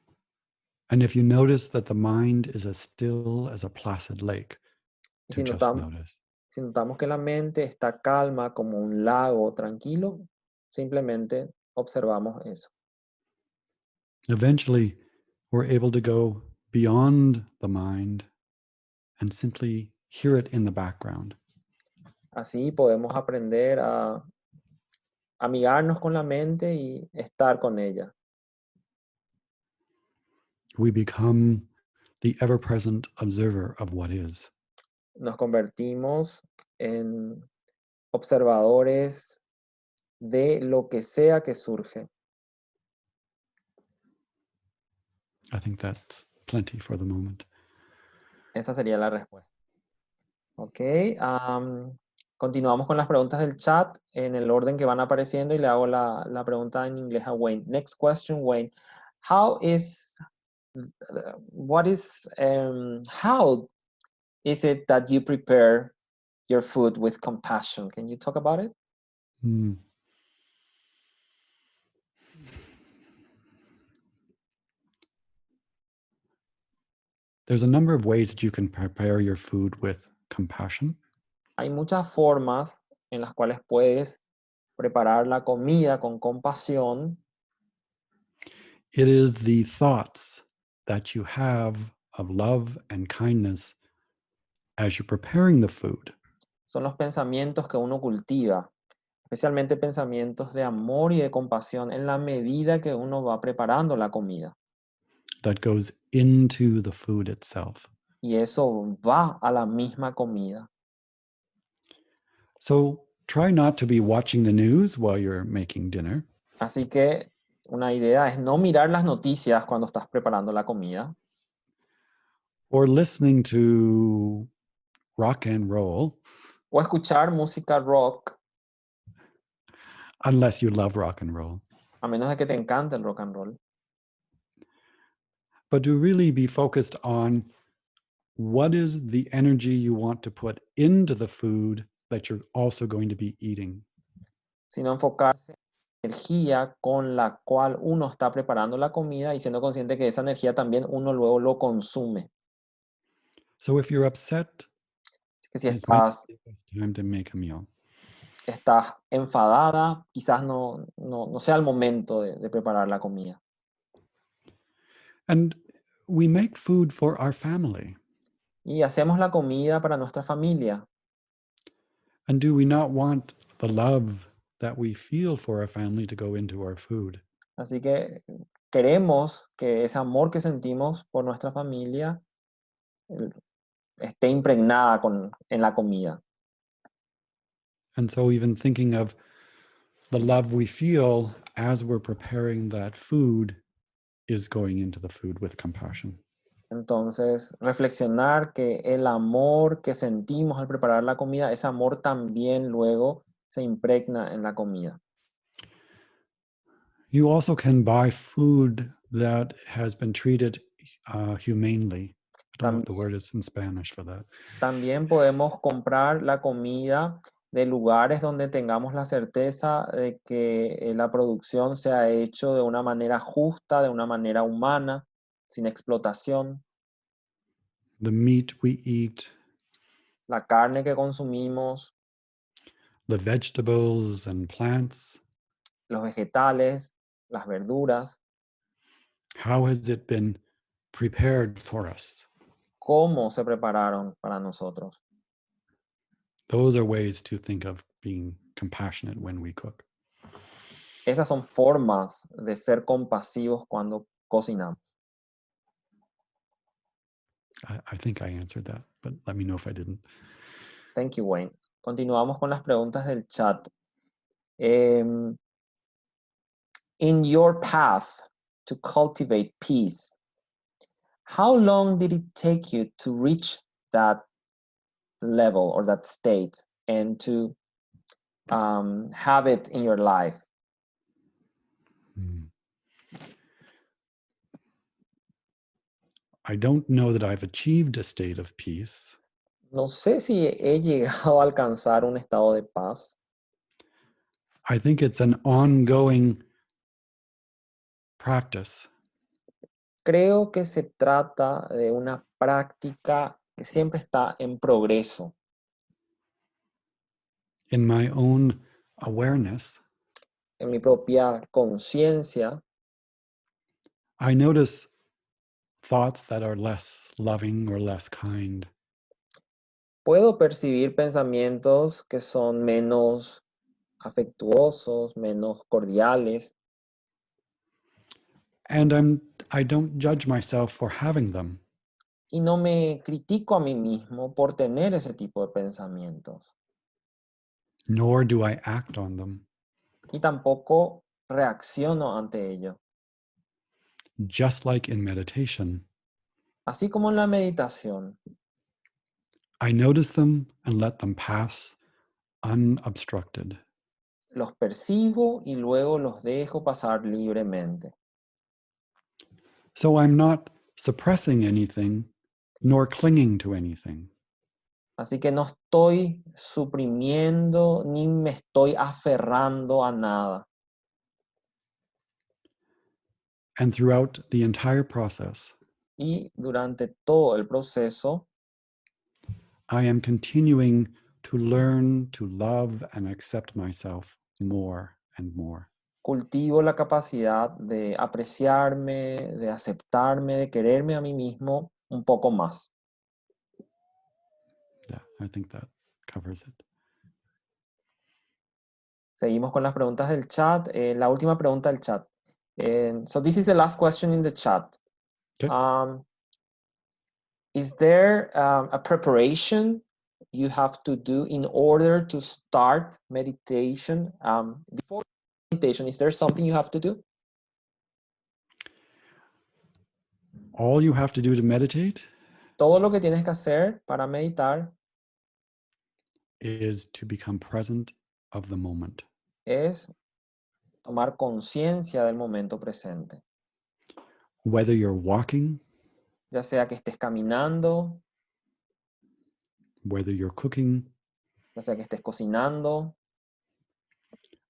And if you notice that the mind is as still as a placid lake, Y to just notice. si notamos que la mente está calma como un lago tranquilo, simplemente observamos eso. Eventually, we're able to go beyond the mind and simply hear it in the background. Así podemos aprender a amigarnos con la mente y estar con ella. We become the ever present observer of what is. Nos convertimos en observadores de lo que sea que surge. I think that's plenty for the moment. Esa sería la respuesta. Ok, continuamos con las preguntas del chat en el orden que van apareciendo y le hago la pregunta en inglés a Wayne. Next question, Wayne. How is it that you prepare your food with compassion? Can you talk about it? Hmm. There's a number of ways that you can prepare your food with compassion. Hay muchas formas en las cuales puedes preparar la comida con compasión. It is the thoughts that you have of love and kindness as you're preparing the food Son los pensamientos que uno cultiva, especialmente pensamientos de amor y de compasión en la medida que uno va preparando la comida. that goes into the food itself. Y eso va a la misma comida. So try not to be watching the news while you're making dinner. Así que una idea es no mirar las noticias cuando estás preparando la comida Or listening to rock and roll, o escuchar música rock, unless you love rock and roll. a menos de que te encante el rock and roll. But to really be focused on what is the energy you want to put into the food that you're also going to be eating. Sino enfocarse en la energía con la cual uno está preparando la comida y siendo consciente que esa energía también uno luego lo consume. So if you're upset, Así que si it might be the best time to make a meal. estás enfadada, quizás no sea el momento de preparar la comida. And we make food for our family. Y hacemos la comida para nuestra familia. And do we not want the love that we feel for our family to go into our food? Así que queremos que ese amor que sentimos por nuestra familia eh, esté impregnada en la comida. And so even thinking of the love we feel as we're preparing that food is going into the food with compassion. Entonces, reflexionar que el amor que sentimos al preparar la comida, ese amor también luego se impregna en la comida. You also can buy food that has been treated humanely. I don't know what the word is in Spanish for that. También podemos comprar la comida de lugares donde tengamos la certeza de que la producción se ha hecho de una manera justa, de una manera humana, sin explotación. The meat we eat, La carne que consumimos, the vegetables and plants, los vegetales, las verduras, how has it been prepared for us? cómo se prepararon para nosotros. Those are ways to think of being compassionate when we cook. Esas son formas de ser compasivos cuando cocinamos. I think I answered that, but let me know if I didn't. Thank you, Wayne. Continuamos con las preguntas del chat. In your path to cultivate peace, how long did it take you to reach that level or that state and to have it in your life? I don't know that I've achieved a state of peace. No sé si he llegado a alcanzar un estado de paz. I think it's an ongoing practice. Creo que se trata de una práctica que siempre está en progreso. In my own awareness, En mi propia conciencia, I notice thoughts that are less loving or less kind. puedo percibir pensamientos que son menos afectuosos, menos cordiales, And I don't judge myself for having them. y no me critico a mí mismo por tener ese tipo de pensamientos. Nor do I act on them. Y tampoco reacciono ante ello. Just like in meditation, Así como en la meditación, I notice them and let them pass unobstructed. los percibo y luego los dejo pasar libremente. So I'm not suppressing anything nor clinging to anything. Así que no estoy suprimiendo ni me estoy aferrando a nada. And throughout the entire process, Y durante todo el proceso, I am continuing to learn to love and accept myself more and more. cultivo la capacidad de apreciarme, de aceptarme, de quererme a mí mismo un poco más. Yeah, I think that covers it. Seguimos con las preguntas del chat. La última pregunta del chat. So this is the last question in the chat. Okay. Is there a preparation you have to do in order to start meditation? Before meditation, is there something you have to do? All you have to do to meditate Todo lo que tienes que hacer para meditar is to become present of the moment. es tomar conciencia del momento presente. Whether you're walking, Ya sea que estés caminando, whether you're cooking, ya sea que estés cocinando,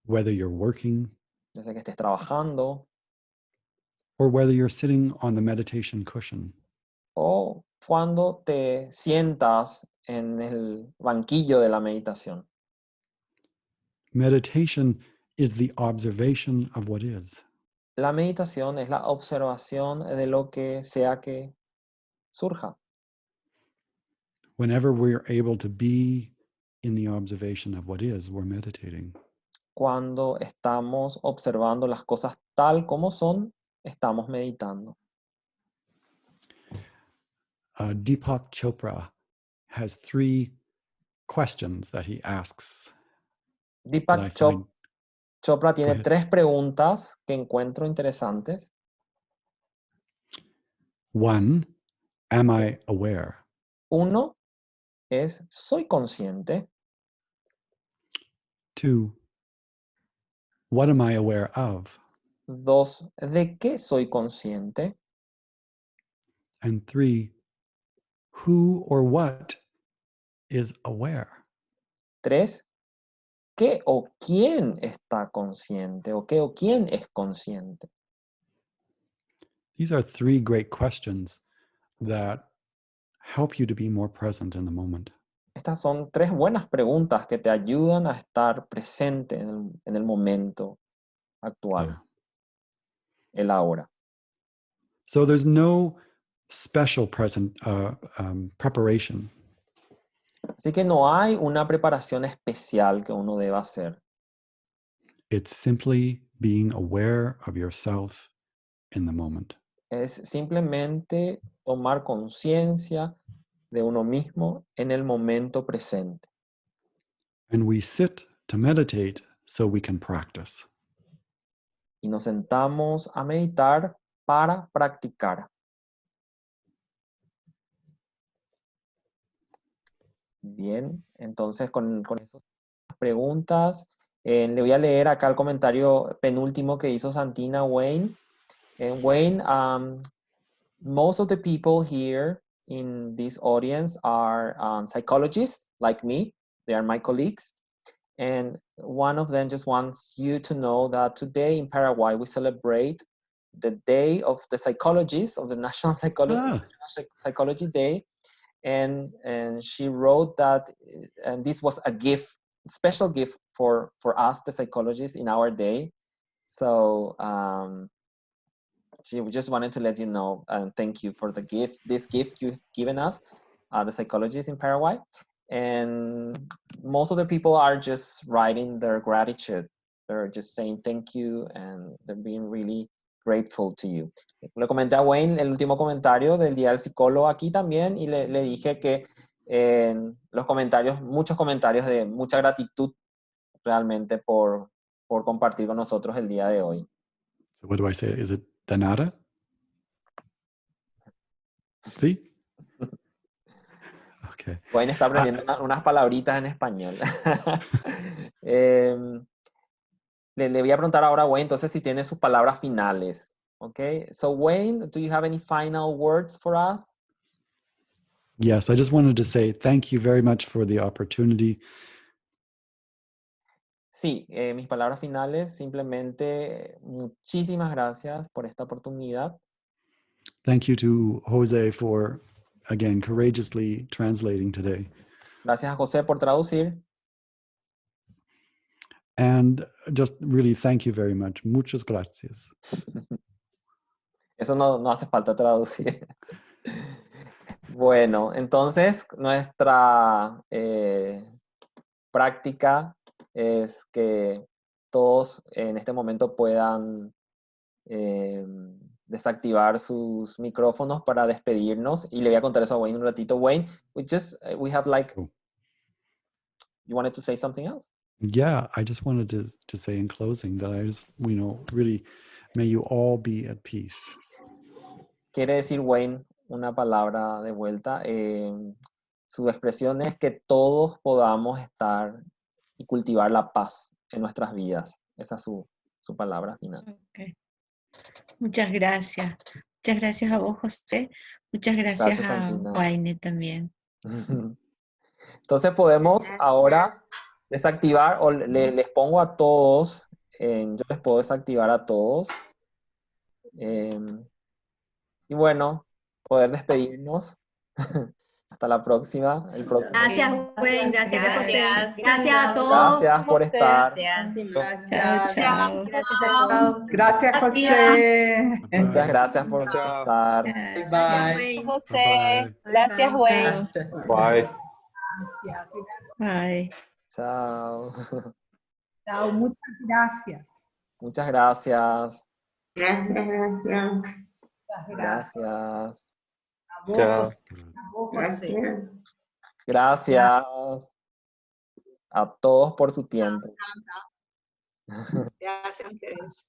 whether you're working, ya sea que estés trabajando, or whether you're sitting on the meditation cushion. o cuando te sientas en el banquillo de la meditación. Meditation is the observation of what is. La meditación es la observación de lo que sea que surja. Whenever we're able to be in the observation of what is, we're meditating. Cuando estamos observando las cosas tal como son, estamos meditando. Deepak Chopra has 3 questions that he asks that I Deepak find. Chopra Go tiene ahead. 3 preguntas que encuentro interesantes. 1, am I aware? 1 es, ¿soy consciente? 2, what am I aware of? 2, ¿de qué soy consciente? And 3, who or what is aware? 3, ¿qué o quién está consciente? ¿O qué o quién es consciente? These are 3 great questions that help you to be more present in the moment. Estas son 3 buenas preguntas que te ayudan a estar presente en el momento actual, Yeah. el ahora. So there's no special preparation. Así que no hay una preparación especial que uno deba hacer. It's simply being aware of yourself in the moment. Es simplemente tomar conciencia de uno mismo en el momento presente. And we sit to meditate so we can practice. Y nos sentamos a meditar para practicar. Bien, entonces con esas preguntas, le voy a leer acá el comentario penúltimo que hizo Santina Wayne. Wayne, most of the people here in this audience are psychologists like me. They are my colleagues. And one of them just wants you to know that today in Paraguay, we celebrate the day of the psychologist, of the National Psychology Day. And she wrote that, and this was a gift, special gift for us, the psychologists, in our day. So she just wanted to let you know and thank you for the gift, this gift you've given us, the psychologists in Paraguay. And most of the people are just writing their gratitude. They're just saying thank you and they're being really grateful to you. Le comenté a Wayne el último comentario del Día del Psicólogo aquí también y le dije que los comentarios, muchos comentarios de mucha gratitud realmente por compartir con nosotros el día de hoy. So what do I say? Is it de nada? ¿Sí? Okay. Wayne está aprendiendo unas palabritas en español. Le voy a preguntar ahora a Wayne, entonces, si tiene sus palabras finales. Okay, so Wayne, do you have any final words for us? Yes, I just wanted to say thank you very much for the opportunity. Sí, mis palabras finales, simplemente muchísimas gracias por esta oportunidad. Thank you to Jose for, again, courageously translating today. Gracias a José por traducir. And just really thank you very much. Muchas gracias. Eso no hace falta traducir. Bueno, entonces nuestra práctica es que todos en este momento puedan desactivar sus micrófonos para despedirnos, y le voy a contar eso a Wayne un ratito. Wayne, we have like, you wanted to say something else? Yeah, I just wanted to say in closing that I just, really, may you all be at peace. Quiere decir Wayne una palabra de vuelta. Su expresión es que todos podamos estar y cultivar la paz en nuestras vidas. Esa es su palabra final. Okay. Muchas gracias. Muchas gracias a vos, José. Muchas gracias a Wayne también. Entonces podemos ahora desactivar, o les pongo a todos, yo les puedo desactivar a todos. Y bueno, poder despedirnos. Hasta la próxima. Gracias, Wayne. Gracias, José. Gracias a todos. Gracias por estar. Chao, chao. Gracias, José. Muchas gracias por estar. Bye. José. Gracias, Wayne. Bye. Gracias. Bye. Chao. Chao, muchas gracias. Muchas gracias. Gracias. Gracias. A vos, José. Gracias a todos por su tiempo. Gracias a ustedes.